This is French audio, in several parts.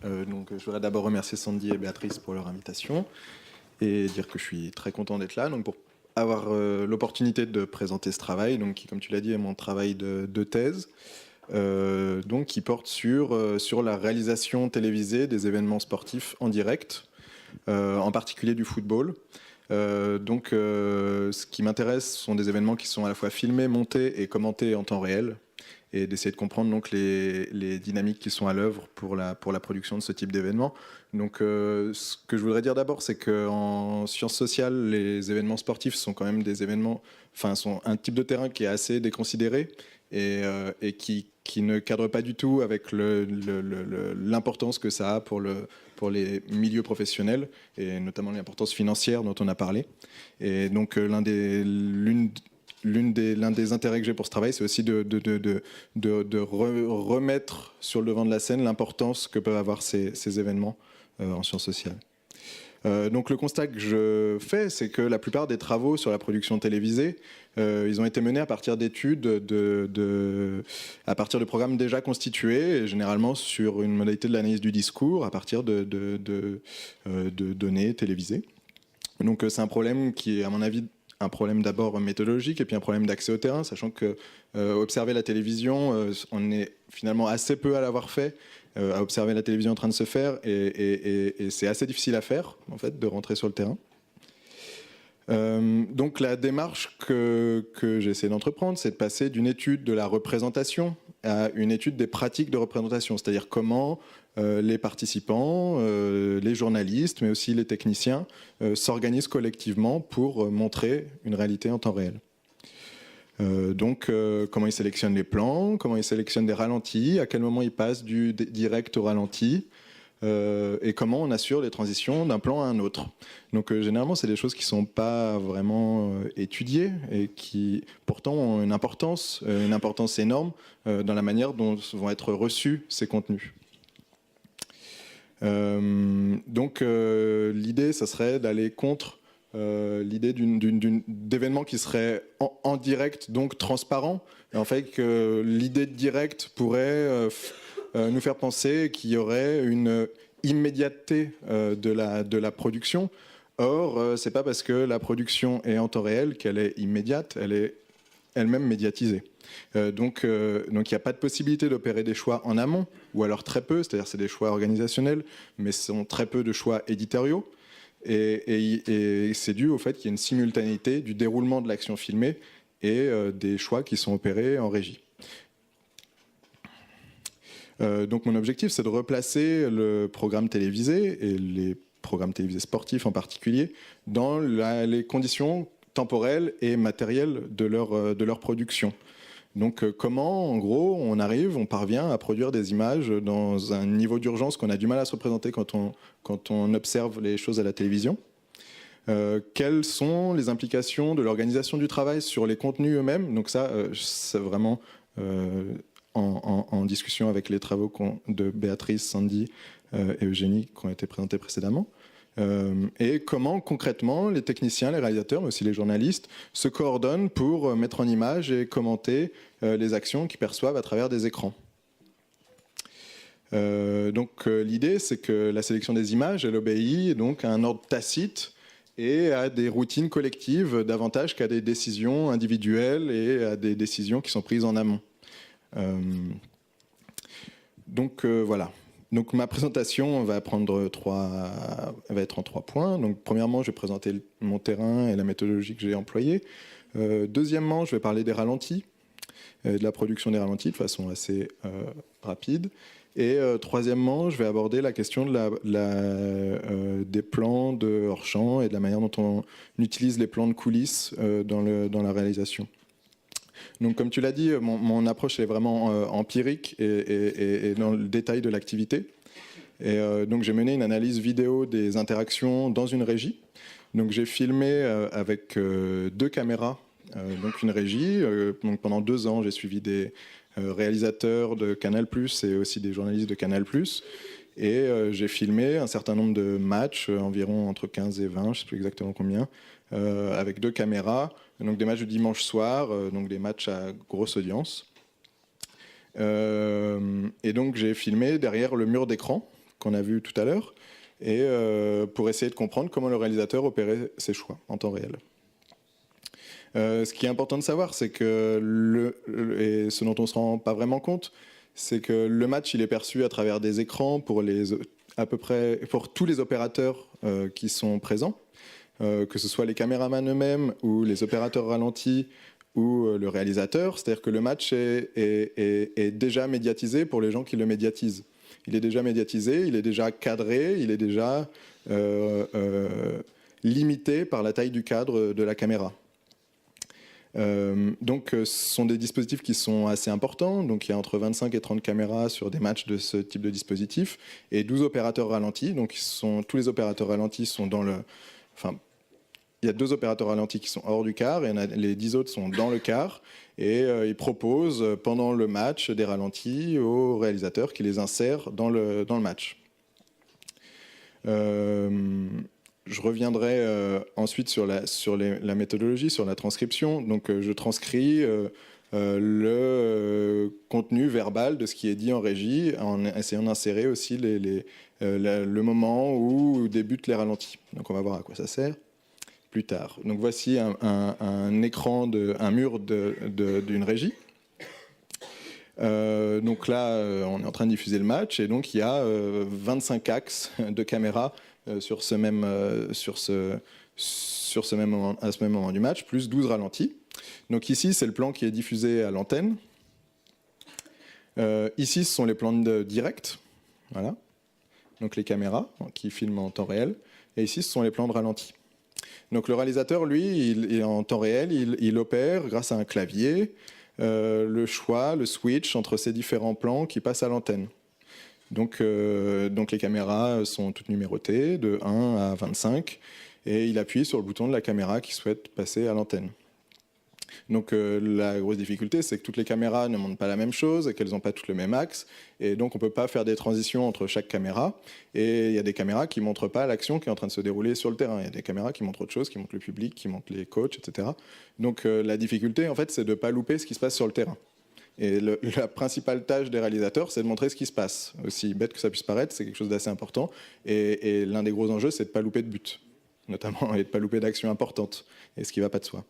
Donc, je voudrais d'abord remercier Sandy et Béatrice pour leur invitation et dire que je suis très content d'être là. Donc, pour avoir l'opportunité de présenter ce travail, donc, qui, comme tu l'as dit, est mon travail de thèse, donc, qui porte sur la réalisation télévisée des événements sportifs en direct, en particulier du football. Donc, ce qui m'intéresse sont des événements qui sont à la fois filmés, montés et commentés en temps réel, et d'essayer de comprendre donc les dynamiques qui sont à l'œuvre pour la production de ce type d'événements. Donc, ce que je voudrais dire d'abord, c'est qu'en sciences sociales, les événements sportifs sont quand même des événements, enfin, sont un type de terrain qui est assez déconsidéré et qui ne cadre pas du tout avec l'importance que ça a pour les milieux professionnels, et notamment l'importance financière dont on a parlé. Et donc, l'un des intérêts que j'ai pour ce travail, c'est aussi de remettre sur le devant de la scène l'importance que peuvent avoir ces événements en sciences sociales. Donc le constat que je fais, c'est que la plupart des travaux sur la production télévisée, ils ont été menés à partir d'études, à partir de programmes déjà constitués, et généralement sur une modalité de l'analyse du discours, à partir de données télévisées. Donc c'est un problème qui est, à mon avis, un problème d'abord méthodologique et puis un problème d'accès au terrain, sachant que observer la télévision, on est finalement assez peu à l'avoir fait, à observer la télévision en train de se faire, et c'est assez difficile à faire, en fait, de rentrer sur le terrain. Donc la démarche que j'essaie d'entreprendre, c'est de passer d'une étude de la représentation à une étude des pratiques de représentation, c'est-à-dire comment les participants, les journalistes, mais aussi les techniciens s'organisent collectivement pour montrer une réalité en temps réel. Donc comment ils sélectionnent les plans, comment ils sélectionnent des ralentis, à quel moment ils passent du direct au ralenti, et comment on assure les transitions d'un plan à un autre. Donc généralement, c'est des choses qui ne sont pas vraiment étudiées et qui pourtant ont une importance énorme dans la manière dont vont être reçus ces contenus. Donc l'idée, ça serait d'aller contre l'idée d'événements qui seraient en direct, donc transparents. Et en fait, que l'idée de direct pourrait nous faire penser qu'il y aurait une immédiateté de la production. Or, c'est pas parce que la production est en temps réel qu'elle est immédiate, elle est elle-même médiatisée. Donc il n'y a pas de possibilité d'opérer des choix en amont, ou alors très peu, c'est-à-dire c'est des choix organisationnels, mais ce sont très peu de choix éditoriaux. Et c'est dû au fait qu'il y a une simultanéité du déroulement de l'action filmée et des choix qui sont opérés en régie. Donc mon objectif, c'est de replacer le programme télévisé, et les programmes télévisés sportifs en particulier, dans les conditions temporelles et matérielles de leur production. Donc comment, en gros, on parvient à produire des images dans un niveau d'urgence qu'on a du mal à se représenter quand on observe les choses à la télévision. Quelles sont les implications de l'organisation du travail sur les contenus eux-mêmes. Donc ça, c'est vraiment en discussion avec les travaux de Béatrice, Sandy et Eugénie qui ont été présentés précédemment. Et comment concrètement les techniciens, les réalisateurs, mais aussi les journalistes se coordonnent pour mettre en image et commenter les actions qu'ils perçoivent à travers des écrans. Donc l'idée, c'est que la sélection des images, elle obéit donc à un ordre tacite et à des routines collectives davantage qu'à des décisions individuelles et à des décisions qui sont prises en amont. Donc voilà. Donc ma présentation va être en 3 points. Donc premièrement, je vais présenter mon terrain et la méthodologie que j'ai employée. Deuxièmement, je vais parler des ralentis, de la production des ralentis de façon assez rapide. Et troisièmement, je vais aborder la question des plans de hors-champ et de la manière dont on utilise les plans de coulisses dans la réalisation. Donc, comme tu l'as dit, mon approche est vraiment empirique et dans le détail de l'activité. Et donc, j'ai mené une analyse vidéo des interactions dans une régie. Donc, j'ai filmé avec 2 caméras, donc une régie. Donc, pendant 2 ans, j'ai suivi des réalisateurs de Canal+, et aussi des journalistes de Canal+. Et j'ai filmé un certain nombre de matchs, environ entre 15 et 20, je ne sais plus exactement combien, avec 2 caméras, donc des matchs du dimanche soir, donc des matchs à grosse audience. Et donc j'ai filmé derrière le mur d'écran qu'on a vu tout à l'heure, et pour essayer de comprendre comment le réalisateur opérait ses choix en temps réel. Ce qui est important de savoir, c'est que, et ce dont on ne se rend pas vraiment compte, c'est que le match il est perçu à travers des écrans pour à peu près pour tous les opérateurs qui sont présents, que ce soit les caméramans eux-mêmes ou les opérateurs ralentis ou le réalisateur. C'est-à-dire que le match est déjà médiatisé pour les gens qui le médiatisent. Il est déjà médiatisé, il est déjà cadré, il est déjà limité par la taille du cadre de la caméra. Donc ce sont des dispositifs qui sont assez importants, donc il y a entre 25 et 30 caméras sur des matchs de ce type de dispositif, et 12 opérateurs ralentis, donc tous les opérateurs ralentis sont dans le... Enfin, il y a 2 opérateurs ralentis qui sont hors du car, et les 10 autres sont dans le car, et ils proposent pendant le match des ralentis aux réalisateurs qui les insèrent dans le match. Je reviendrai ensuite sur la méthodologie, sur la transcription. Donc je transcris le contenu verbal de ce qui est dit en régie, en essayant d'insérer aussi le moment où débutent les ralentis. Donc on va voir à quoi ça sert plus tard. Donc voici un écran, un mur d'une régie. Donc là, on est en train de diffuser le match, et donc il y a 25 axes de caméra à ce même moment du match, plus 12 ralentis. Donc ici, c'est le plan qui est diffusé à l'antenne. Ici, ce sont les plans directs, voilà. Donc les caméras qui filment en temps réel. Et ici, ce sont les plans de ralenti. Donc le réalisateur, lui, en temps réel, il opère grâce à un clavier le choix, le switch entre ces différents plans qui passent à l'antenne. Donc les caméras sont toutes numérotées de 1 à 25, et il appuie sur le bouton de la caméra qui souhaite passer à l'antenne. Donc la grosse difficulté, c'est que toutes les caméras ne montrent pas la même chose et qu'elles n'ont pas toutes le même axe, et donc on ne peut pas faire des transitions entre chaque caméra, et il y a des caméras qui ne montrent pas l'action qui est en train de se dérouler sur le terrain, il y a des caméras qui montrent autre chose, qui montrent le public, qui montrent les coachs, etc. Donc la difficulté, en fait, c'est de ne pas louper ce qui se passe sur le terrain. Et la principale tâche des réalisateurs, c'est de montrer ce qui se passe. Aussi bête que ça puisse paraître, c'est quelque chose d'assez important, et l'un des gros enjeux, c'est de ne pas louper de but, notamment, et de ne pas louper d'actions importantes, et ce qui ne va pas de soi.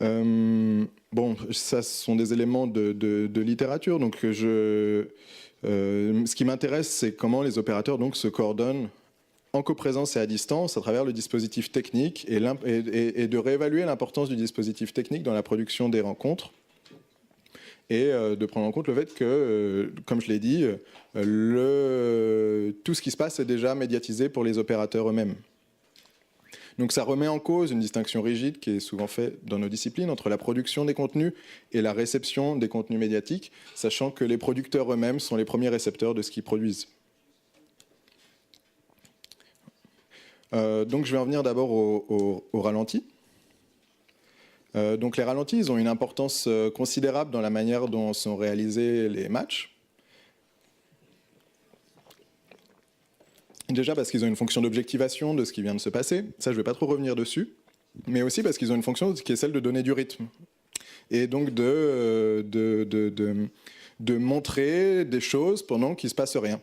Bon, ça, ce sont des éléments de littérature. Donc, ce qui m'intéresse, c'est comment les opérateurs donc, se coordonnent en coprésence et à distance à travers le dispositif technique, et de réévaluer l'importance du dispositif technique dans la production des rencontres, et de prendre en compte le fait que, comme je l'ai dit, tout ce qui se passe est déjà médiatisé pour les opérateurs eux-mêmes. Donc ça remet en cause une distinction rigide qui est souvent faite dans nos disciplines entre la production des contenus et la réception des contenus médiatiques, sachant que les producteurs eux-mêmes sont les premiers récepteurs de ce qu'ils produisent. Donc je vais en venir d'abord au ralenti. Donc les ralentis, ils ont une importance considérable dans la manière dont sont réalisés les matchs. Déjà parce qu'ils ont une fonction d'objectivation de ce qui vient de se passer, ça je ne vais pas trop revenir dessus, mais aussi parce qu'ils ont une fonction qui est celle de donner du rythme, et donc de montrer des choses pendant qu'il ne se passe rien.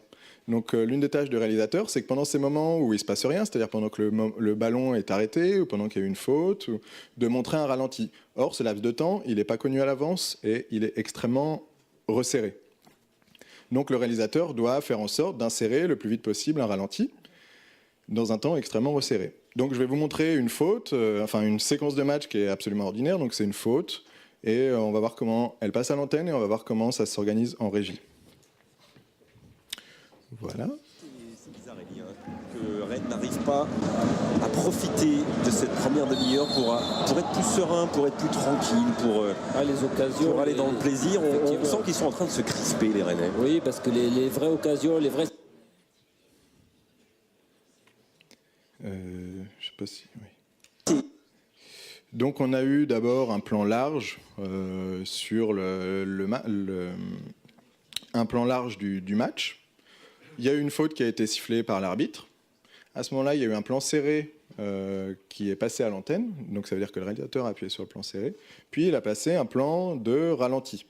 Donc l'une des tâches du réalisateur, c'est que pendant ces moments où il ne se passe rien, c'est-à-dire pendant que le ballon est arrêté, ou pendant qu'il y a eu une faute, de montrer un ralenti. Or, ce laps de temps, il n'est pas connu à l'avance, et il est extrêmement resserré. Donc le réalisateur doit faire en sorte d'insérer le plus vite possible un ralenti dans un temps extrêmement resserré. Donc je vais vous montrer une faute, une séquence de match qui est absolument ordinaire, donc c'est une faute, et on va voir comment elle passe à l'antenne, et on va voir comment ça s'organise en régie. Voilà. C'est bizarre, Elie, que Rennes n'arrive pas à profiter de cette première demi-heure pour être plus serein, pour être plus tranquille, pour aller dans le plaisir. On sent qu'ils sont en train de se crisper, les Rennais. Oui, parce que les vraies occasions, les vraies... Je sais pas si... Oui. Donc on a eu d'abord un plan large sur un plan large du match. Il y a eu une faute qui a été sifflée par l'arbitre. À ce moment-là, il y a eu un plan serré qui est passé à l'antenne. Donc ça veut dire que le réalisateur a appuyé sur le plan serré. Puis il a passé un plan de ralenti.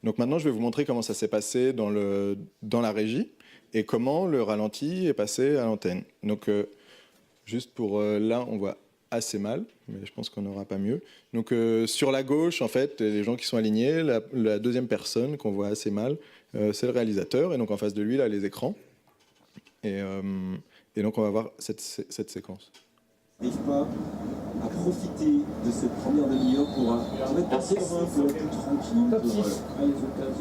Donc maintenant, je vais vous montrer comment ça s'est passé dans la régie et comment le ralenti est passé à l'antenne. Donc, juste pour là, on voit assez mal, mais je pense qu'on n'aura pas mieux. Donc, sur la gauche, en fait, les gens qui sont alignés, la deuxième personne qu'on voit assez mal, c'est le réalisateur. Et donc, en face de lui, là, les écrans. Et donc, on va voir cette séquence. N'arrive pas à profiter de cette première demi-heure pour être plus serein, pour être plus tranquille,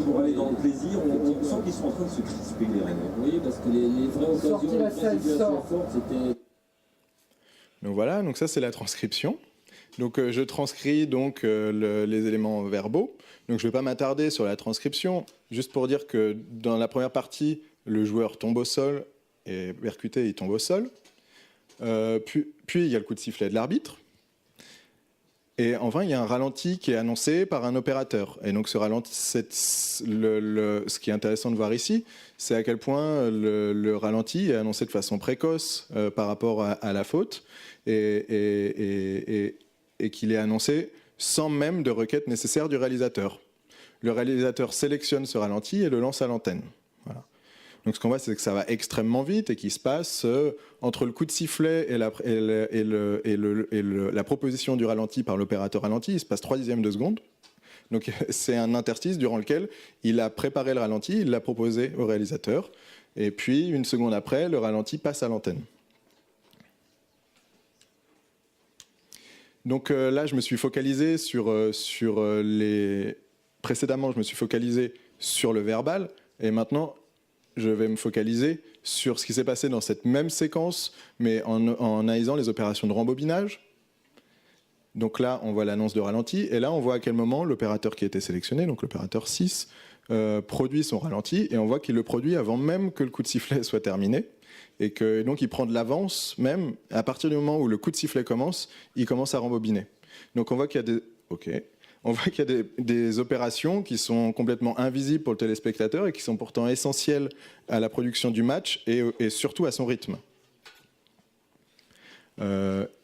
pour aller dans le plaisir. On sent qu'ils sont en train de se crisper les Rennais. Oui, parce que les vraies occasions, les vraies situations fortes, c'était... Donc voilà, donc ça c'est la transcription. Donc je transcris donc les éléments verbaux. Donc je ne vais pas m'attarder sur la transcription, juste pour dire que dans la première partie, le joueur tombe au sol et percuté, il tombe au sol. Puis il y a le coup de sifflet de l'arbitre. Et enfin, il y a un ralenti qui est annoncé par un opérateur. Et donc ce ralenti, ce qui est intéressant de voir ici, c'est à quel point le ralenti est annoncé de façon précoce par rapport à la faute et qu'il est annoncé sans même de requête nécessaire du réalisateur. Le réalisateur sélectionne ce ralenti et le lance à l'antenne. Voilà. Donc ce qu'on voit, c'est que ça va extrêmement vite et qu'il se passe entre le coup de sifflet et la proposition du ralenti par l'opérateur ralenti, il se passe 3/10 de seconde. Donc c'est un interstice durant lequel il a préparé le ralenti, il l'a proposé au réalisateur, et puis une seconde après, le ralenti passe à l'antenne. Donc là, je me suis focalisé précédemment, je me suis focalisé sur le verbal, et maintenant, je vais me focaliser sur ce qui s'est passé dans cette même séquence, mais en analysant les opérations de rembobinage. Donc là, on voit l'annonce de ralenti, et là, on voit à quel moment l'opérateur qui a été sélectionné, donc l'opérateur 6, produit son ralenti, et on voit qu'il le produit avant même que le coup de sifflet soit terminé, et que donc il prend de l'avance même, à partir du moment où le coup de sifflet commence, il commence à rembobiner. Donc on voit qu'il y a des... Ok. On voit qu'il y a des opérations qui sont complètement invisibles pour le téléspectateur et qui sont pourtant essentielles à la production du match et surtout à son rythme.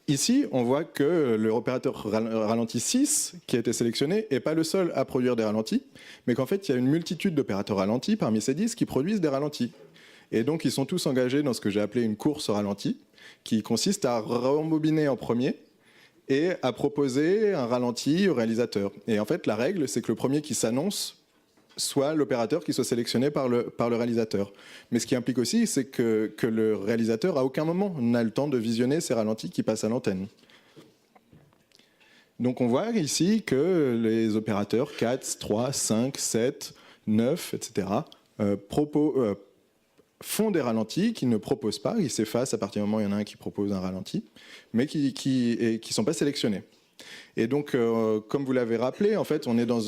Ici, on voit que le opérateur ralenti 6 qui a été sélectionné n'est pas le seul à produire des ralentis, mais qu'en fait, il y a une multitude d'opérateurs ralentis parmi ces 10 qui produisent des ralentis. Et donc, ils sont tous engagés dans ce que j'ai appelé une course au ralenti, qui consiste à rembobiner en premier et à proposer un ralenti au réalisateur. Et en fait, la règle, c'est que le premier qui s'annonce soit l'opérateur qui soit sélectionné par le réalisateur. Mais ce qui implique aussi, c'est que le réalisateur, à aucun moment, n'a le temps de visionner ces ralentis qui passent à l'antenne. Donc on voit ici que les opérateurs 4, 3, 5, 7, 9, etc. Font des ralentis qu'ils ne proposent pas, ils s'effacent à partir du moment où il y en a un qui propose un ralenti, mais qui ne sont pas sélectionnés. Et donc, comme vous l'avez rappelé, en fait, on est dans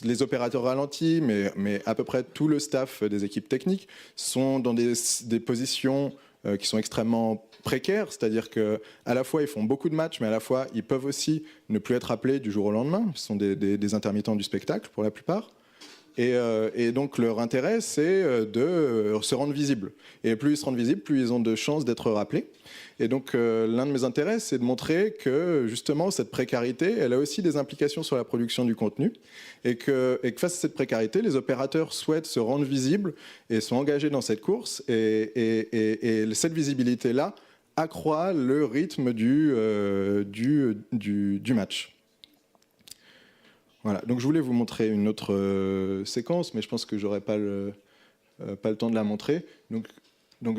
les opérateurs ralentis, mais à peu près tout le staff des équipes techniques sont dans des positions qui sont extrêmement précaires, c'est-à-dire qu'à la fois ils font beaucoup de matchs, mais à la fois ils peuvent aussi ne plus être appelés du jour au lendemain, ce sont des intermittents du spectacle pour la plupart. Et donc leur intérêt, c'est de se rendre visibles. Et plus ils se rendent visibles, plus ils ont de chances d'être rappelés. Et donc l'un de mes intérêts, c'est de montrer que justement cette précarité, elle a aussi des implications sur la production du contenu. Et que face à cette précarité, les opérateurs souhaitent se rendre visibles et sont engagés dans cette course. Et cette visibilité-là accroît le rythme du match. Voilà, donc je voulais vous montrer une autre séquence, mais je pense que j'aurai pas le temps de la montrer. Donc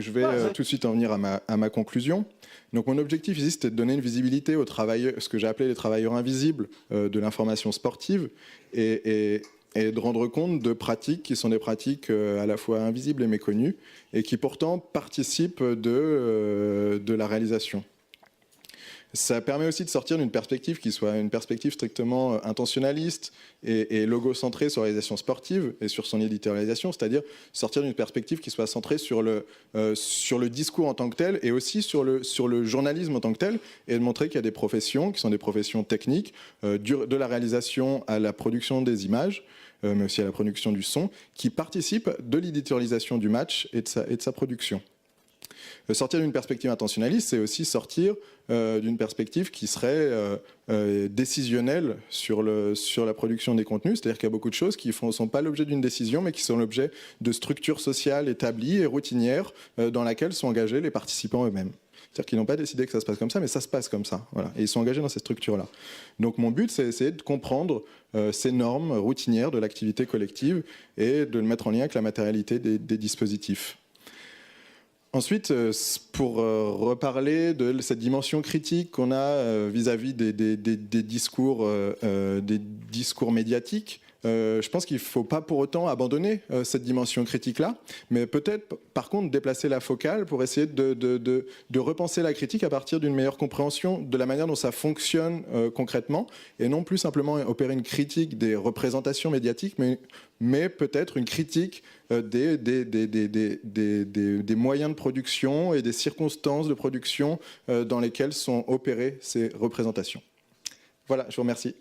je vais tout de suite en venir à ma conclusion. Donc mon objectif ici, c'était de donner une visibilité aux travailleurs, ce que j'ai appelé les travailleurs invisibles de l'information sportive, et de rendre compte de pratiques qui sont des pratiques à la fois invisibles et méconnues, et qui pourtant participent de la réalisation. Ça permet aussi de sortir d'une perspective qui soit une perspective strictement intentionnaliste et logocentrée sur la réalisation sportive et sur son éditorialisation, c'est-à-dire sortir d'une perspective qui soit centrée sur le discours en tant que tel et aussi sur le journalisme en tant que tel, et de montrer qu'il y a des professions qui sont des professions techniques, de la réalisation à la production des images, mais aussi à la production du son, qui participent de l'éditorialisation du match et de sa production. Sortir d'une perspective intentionnaliste, c'est aussi sortir d'une perspective qui serait décisionnelle sur la production des contenus. C'est-à-dire qu'il y a beaucoup de choses qui ne sont pas l'objet d'une décision, mais qui sont l'objet de structures sociales établies et routinières dans laquelle sont engagés les participants eux-mêmes. C'est-à-dire qu'ils n'ont pas décidé que ça se passe comme ça, mais ça se passe comme ça. Voilà. Et ils sont engagés dans ces structures-là. Donc mon but, c'est essayer de comprendre ces normes routinières de l'activité collective et de le mettre en lien avec la matérialité des dispositifs. Ensuite, pour reparler de cette dimension critique qu'on a vis-à-vis des discours médiatiques, je pense qu'il ne faut pas pour autant abandonner cette dimension critique-là, mais peut-être par contre déplacer la focale pour essayer de repenser la critique à partir d'une meilleure compréhension de la manière dont ça fonctionne concrètement, et non plus simplement opérer une critique des représentations médiatiques, mais peut-être une critique des moyens de production et des circonstances de production dans lesquelles sont opérées ces représentations. Voilà, je vous remercie.